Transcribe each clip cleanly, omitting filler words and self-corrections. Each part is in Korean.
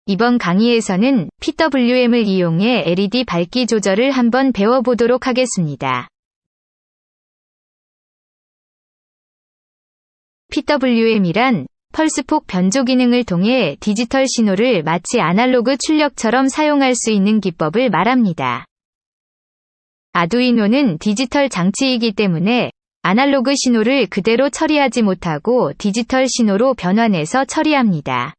이번 강의에서는 PWM을 이용해 LED 밝기 조절을 한번 배워보도록 하겠습니다. PWM이란 펄스폭 변조 기능을 통해 디지털 신호를 마치 아날로그 출력처럼 사용할 수 있는 기법을 말합니다. 아두이노는 디지털 장치이기 때문에 아날로그 신호를 그대로 처리하지 못하고 디지털 신호로 변환해서 처리합니다.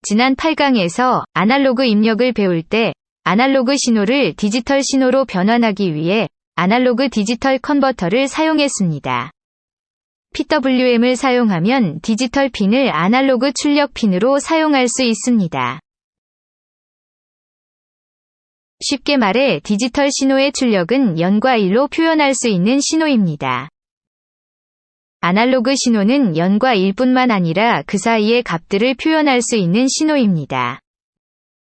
지난 8강에서 아날로그 입력을 배울 때 아날로그 신호를 디지털 신호로 변환하기 위해 아날로그 디지털 컨버터를 사용했습니다. PWM을 사용하면 디지털 핀을 아날로그 출력 핀으로 사용할 수 있습니다. 쉽게 말해 디지털 신호의 출력은 0과 1로 표현할 수 있는 신호입니다. 아날로그 신호는 0과 1뿐만 아니라 그 사이의 값들을 표현할 수 있는 신호입니다.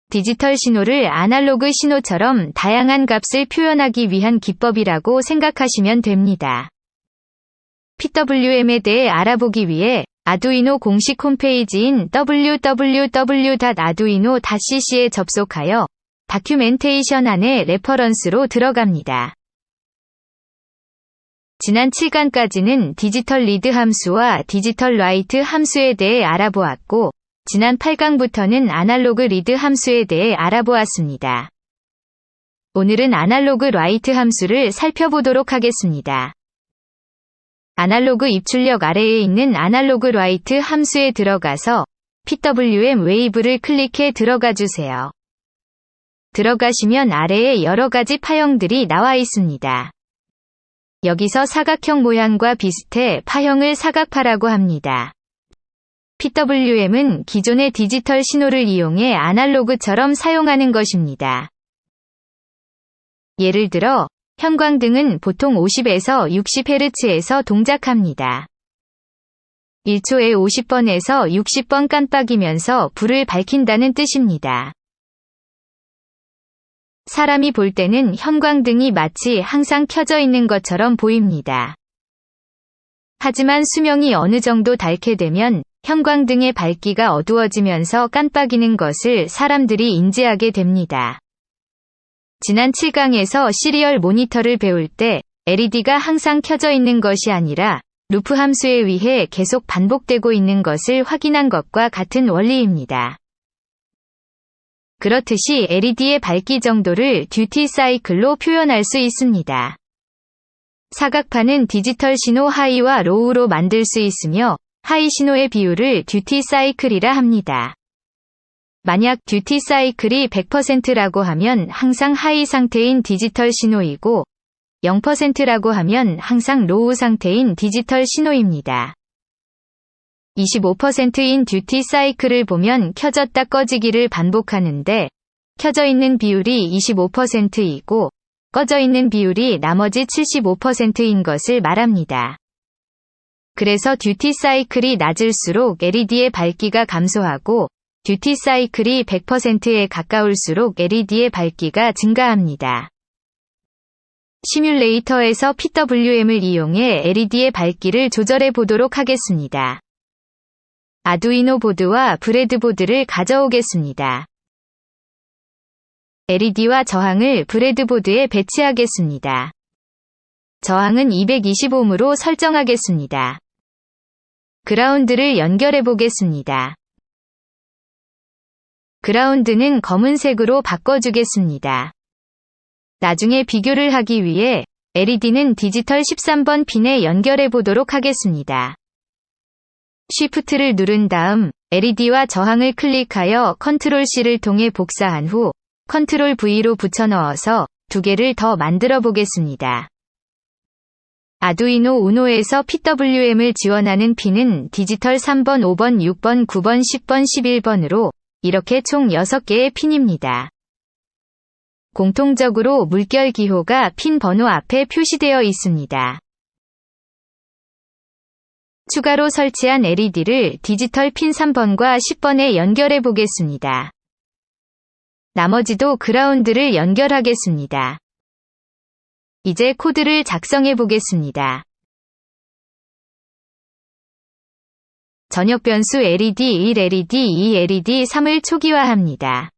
디지털 신호를 아날로그 신호처럼 다양한 값을 표현하기 위한 기법이라고 생각하시면 됩니다. PWM에 대해 알아보기 위해 아두이노 공식 홈페이지인 www.arduino.cc에 접속하여 다큐멘테이션 안에 레퍼런스로 들어갑니다. 지난 7강까지는 디지털 리드 함수와 디지털 라이트 함수에 대해 알아보았고, 지난 8강부터는 아날로그 리드 함수에 대해 알아보았습니다. 오늘은 아날로그 라이트 함수를 살펴보도록 하겠습니다. 아날로그 입출력 아래에 있는 아날로그 라이트 함수에 들어가서 PWM 웨이브를 클릭해 들어가 주세요. 들어가시면 아래에 여러 가지 파형들이 나와 있습니다. 여기서 사각형 모양과 비슷해 파형을 사각파라고 합니다. PWM은 기존의 디지털 신호를 이용해 아날로그처럼 사용하는 것입니다. 예를 들어, 형광등은 보통 50에서 60Hz에서 동작합니다. 1초에 50번에서 60번 깜빡이면서 불을 밝힌다는 뜻입니다. 사람이 볼 때는 형광등이 마치 항상 켜져 있는 것처럼 보입니다. 하지만 수명이 어느 정도 닳게 되면 형광등의 밝기가 어두워지면서 깜빡이는 것을 사람들이 인지하게 됩니다. 지난 7강에서 시리얼 모니터를 배울 때 LED가 항상 켜져 있는 것이 아니라 루프 함수에 의해 계속 반복되고 있는 것을 확인한 것과 같은 원리입니다. 그렇듯이 LED의 밝기 정도를 듀티 사이클로 표현할 수 있습니다. 사각파는 디지털 신호 하이와 로우로 만들 수 있으며 하이 신호의 비율을 듀티 사이클이라 합니다. 만약 듀티 사이클이 100%라고 하면 항상 하이 상태인 디지털 신호이고 0%라고 하면 항상 로우 상태인 디지털 신호입니다. 25%인 듀티 사이클을 보면 켜졌다 꺼지기를 반복하는데 켜져 있는 비율이 25%이고 꺼져 있는 비율이 나머지 75%인 것을 말합니다. 그래서 듀티 사이클이 낮을수록 LED의 밝기가 감소하고 듀티 사이클이 100%에 가까울수록 LED의 밝기가 증가합니다. 시뮬레이터에서 PWM을 이용해 LED의 밝기를 조절해 보도록 하겠습니다. 아두이노 보드와 브레드보드를 가져오겠습니다. LED와 저항을 브레드보드에 배치하겠습니다. 저항은 220ohm으로 설정하겠습니다. 그라운드를 연결해 보겠습니다. 그라운드는 검은색으로 바꿔주겠습니다. 나중에 비교를 하기 위해 LED는 디지털 13번 핀에 연결해 보도록 하겠습니다. Shift를 누른 다음 LED와 저항을 클릭하여 컨트롤 C를 통해 복사한 후 컨트롤 V로 붙여넣어서 두 개를 더 만들어 보겠습니다. 아두이노 우노에서 PWM을 지원하는 핀은 디지털 3번, 5번, 6번, 9번, 10번, 11번으로 이렇게 총 6개의 핀입니다. 공통적으로 물결 기호가 핀 번호 앞에 표시되어 있습니다. 추가로 설치한 LED를 디지털 핀 3번과 10번에 연결해 보겠습니다. 나머지도 그라운드를 연결하겠습니다. 이제 코드를 작성해 보겠습니다. 전역 변수 LED 1, LED 2, LED 3을 초기화합니다.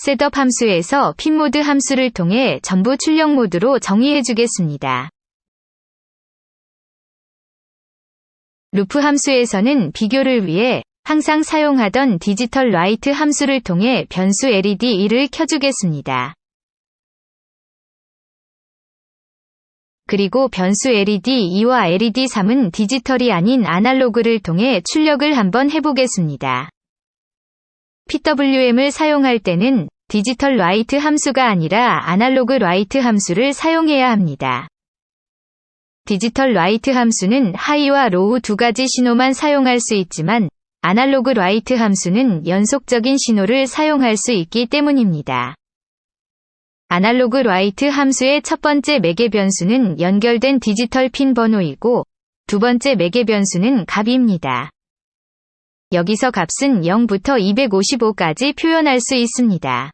셋업 함수에서 핀모드 함수를 통해 전부 출력 모드로 정의해주겠습니다. 루프 함수에서는 비교를 위해 항상 사용하던 디지털 라이트 함수를 통해 변수 LED 1을 켜주겠습니다. 그리고 변수 LED 2와 LED 3은 디지털이 아닌 아날로그를 통해 출력을 한번 해보겠습니다. PWM을 사용할 때는 디지털 라이트 함수가 아니라 아날로그 라이트 함수를 사용해야 합니다. 디지털 라이트 함수는 하이와 로우 두 가지 신호만 사용할 수 있지만 아날로그 라이트 함수는 연속적인 신호를 사용할 수 있기 때문입니다. 아날로그 라이트 함수의 첫 번째 매개 변수는 연결된 디지털 핀 번호이고 두 번째 매개 변수는 값입니다. 여기서 값은 0부터 255까지 표현할 수 있습니다.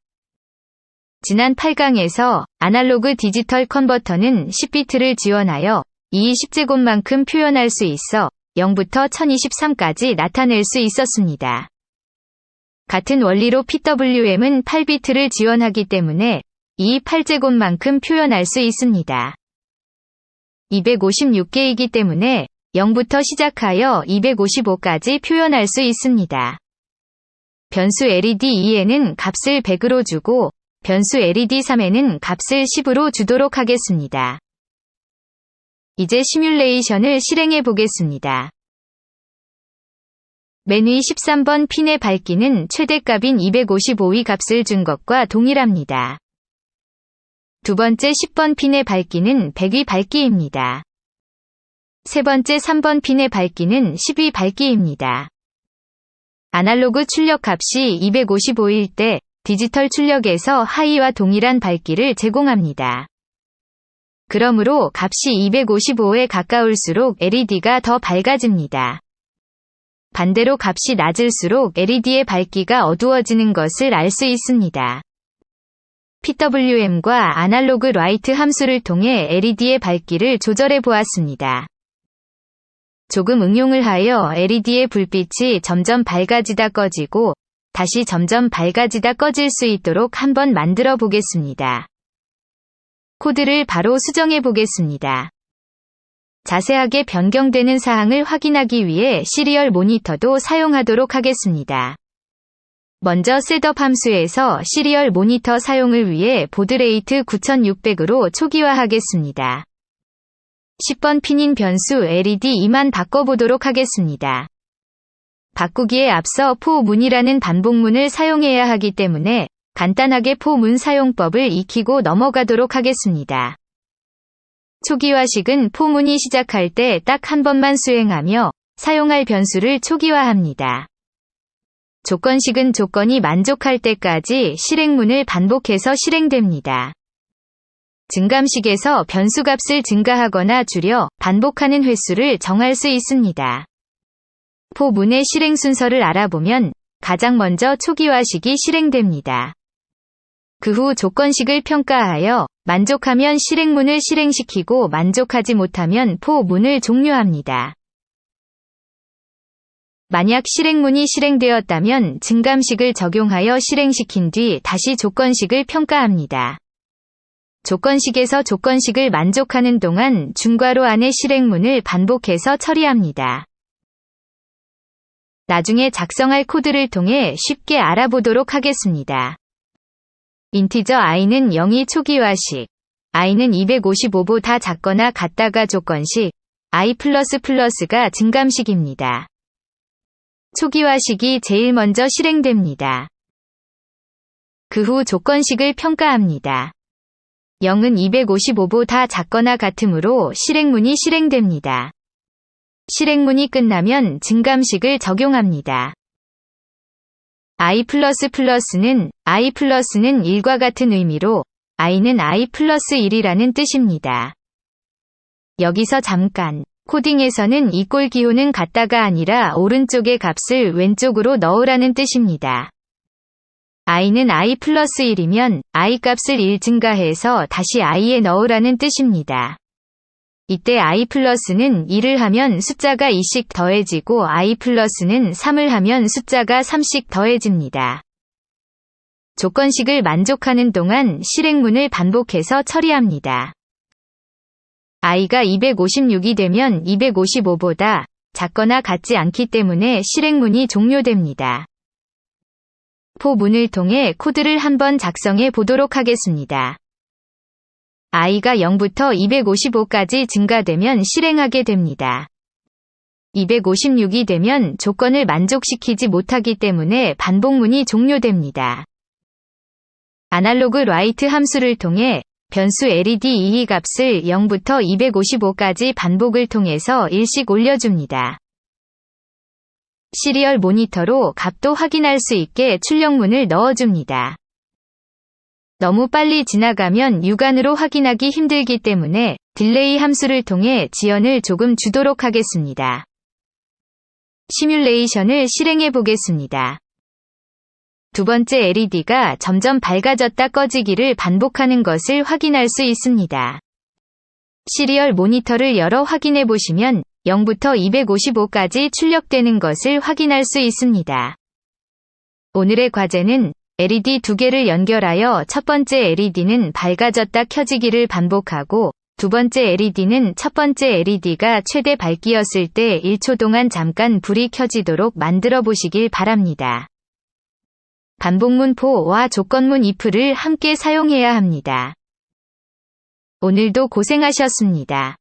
지난 8강에서 아날로그 디지털 컨버터는 10비트를 지원하여 2 10제곱만큼 표현할 수 있어 0부터 1023까지 나타낼 수 있었습니다. 같은 원리로 PWM은 8비트를 지원하기 때문에 2 8제곱만큼 표현할 수 있습니다. 256개이기 때문에 0부터 시작하여 255까지 표현할 수 있습니다. 변수 LED 2에는 값을 100으로 주고 변수 LED 3에는 값을 10으로 주도록 하겠습니다. 이제 시뮬레이션을 실행해 보겠습니다. 맨 위 13번 핀의 밝기는 최대값인 255의 값을 준 것과 동일합니다. 두 번째 10번 핀의 밝기는 100의 밝기입니다. 세 번째 3번 핀의 밝기는 10의 밝기입니다. 아날로그 출력 값이 255일 때 디지털 출력에서 하이와 동일한 밝기를 제공합니다. 그러므로 값이 255에 가까울수록 LED가 더 밝아집니다. 반대로 값이 낮을수록 LED의 밝기가 어두워지는 것을 알 수 있습니다. PWM과 아날로그 라이트 함수를 통해 LED의 밝기를 조절해 보았습니다. 조금 응용을 하여 LED의 불빛이 점점 밝아지다 꺼지고 다시 점점 밝아지다 꺼질 수 있도록 한번 만들어 보겠습니다. 코드를 바로 수정해 보겠습니다. 자세하게 변경되는 사항을 확인하기 위해 시리얼 모니터도 사용하도록 하겠습니다. 먼저 셋업 함수에서 시리얼 모니터 사용을 위해 보드레이트 9600으로 초기화하겠습니다. 10번 핀인 변수 LED 2만 바꿔보도록 하겠습니다. 바꾸기에 앞서 포문이라는 반복문을 사용해야 하기 때문에 간단하게 포문 사용법을 익히고 넘어가도록 하겠습니다. 초기화식은 포문이 시작할 때 딱 한 번만 수행하며 사용할 변수를 초기화합니다. 조건식은 조건이 만족할 때까지 실행문을 반복해서 실행됩니다. 증감식에서 변수값을 증가하거나 줄여 반복하는 횟수를 정할 수 있습니다. 포문의 실행 순서를 알아보면 가장 먼저 초기화식이 실행됩니다. 그 후 조건식을 평가하여 만족하면 실행문을 실행시키고 만족하지 못하면 포문을 종료합니다. 만약 실행문이 실행되었다면 증감식을 적용하여 실행시킨 뒤 다시 조건식을 평가합니다. 조건식에서 조건식을 만족하는 동안 중괄호 안의 실행문을 반복해서 처리합니다. 나중에 작성할 코드를 통해 쉽게 알아보도록 하겠습니다. 인티저 i는 0이 초기화식, i는 255보다 작거나 같다가 조건식, i++가 증감식입니다. 초기화식이 제일 먼저 실행됩니다. 그 후 조건식을 평가합니다. 0은 255보다 작거나 같으므로 실행문이 실행됩니다. 실행문이 끝나면 증감식을 적용합니다. i++는 i+는 1과 같은 의미로 i는 i+1이라는 뜻입니다. 여기서 잠깐, 코딩에서는 이꼴 기호는 같다가 아니라 오른쪽의 값을 왼쪽으로 넣으라는 뜻입니다. i는 i+1이면 i 값을 1 증가해서 다시 i에 넣으라는 뜻입니다. 이때 i+는 2를 하면 숫자가 2씩 더해지고 i+는 3을 하면 숫자가 3씩 더해집니다. 조건식을 만족하는 동안 실행문을 반복해서 처리합니다. i가 256이 되면 255보다 작거나 같지 않기 때문에 실행문이 종료됩니다. 포문을 통해 코드를 한번 작성해 보도록 하겠습니다. i가 0부터 255까지 증가되면 실행하게 됩니다. 256이 되면 조건을 만족시키지 못하기 때문에 반복문이 종료됩니다. 아날로그 라이트 함수를 통해 변수 LED EE 값을 0부터 255까지 반복을 통해서 1씩 올려줍니다. 시리얼 모니터로 값도 확인할 수 있게 출력문을 넣어줍니다. 너무 빨리 지나가면 육안으로 확인하기 힘들기 때문에 딜레이 함수를 통해 지연을 조금 주도록 하겠습니다. 시뮬레이션을 실행해 보겠습니다. 두 번째 LED가 점점 밝아졌다 꺼지기를 반복하는 것을 확인할 수 있습니다. 시리얼 모니터를 열어 확인해 보시면 0부터 255까지 출력되는 것을 확인할 수 있습니다. 오늘의 과제는 LED 두 개를 연결하여 첫 번째 LED는 밝아졌다 켜지기를 반복하고 두 번째 LED는 첫 번째 LED가 최대 밝기였을 때 1초 동안 잠깐 불이 켜지도록 만들어 보시길 바랍니다. 반복문 FOR와 조건문 IF를 함께 사용해야 합니다. 오늘도 고생하셨습니다.